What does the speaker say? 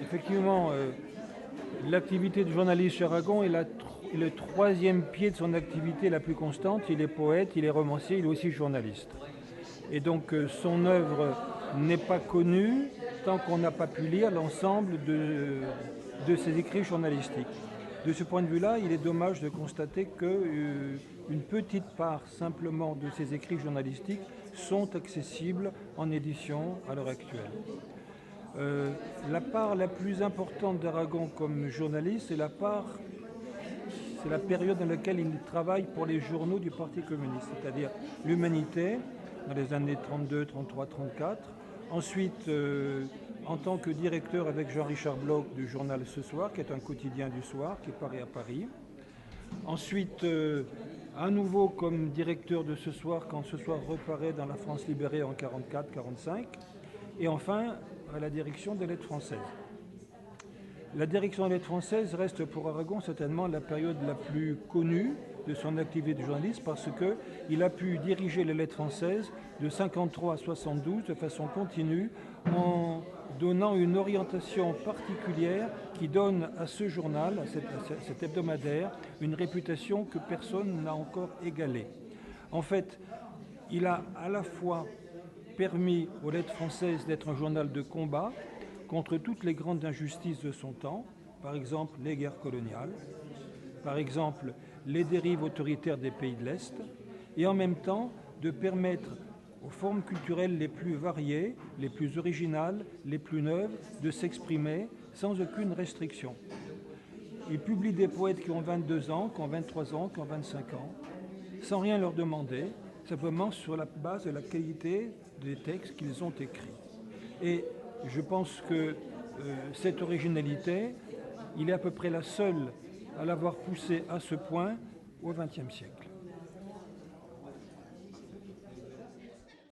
Effectivement, l'activité de journaliste chez Aragon est le troisième pied de son activité la plus constante. Il est poète, il est romancier, il est aussi journaliste. Et donc son œuvre n'est pas connue tant qu'on n'a pas pu lire l'ensemble de ses écrits journalistiques. De ce point de vue-là, il est dommage de constater qu'une petite part simplement de ses écrits journalistiques sont accessibles en édition à l'heure actuelle. La part la plus importante d'Aragon comme journaliste, c'est la période dans laquelle il travaille pour les journaux du Parti communiste, c'est-à-dire l'Humanité, dans les années 32, 33, 34. Ensuite, en tant que directeur avec Jean-Richard Bloch du journal Ce Soir, qui est un quotidien du soir, qui paraît à Paris. Ensuite, à nouveau comme directeur de Ce Soir, quand Ce Soir reparaît dans la France libérée en 44-45. Et enfin, à la direction des lettres françaises. La direction des lettres françaises reste pour Aragon certainement la période la plus connue de son activité de journaliste parce qu'il a pu diriger les lettres françaises de 53 à 72 de façon continue en donnant une orientation particulière qui donne à ce journal, à cet hebdomadaire, une réputation que personne n'a encore égalée. En fait, il a à la fois permis aux lettres françaises d'être un journal de combat contre toutes les grandes injustices de son temps, par exemple les guerres coloniales, par exemple les dérives autoritaires des pays de l'Est, et en même temps de permettre aux formes culturelles les plus variées, les plus originales, les plus neuves, de s'exprimer sans aucune restriction. Il publie des poètes qui ont 22 ans, qui ont 23 ans, qui ont 25 ans, sans rien leur demander, simplement sur la base de la qualité des textes qu'ils ont écrits. Et je pense que cette originalité, il est à peu près la seule à l'avoir poussée à ce point au XXe siècle.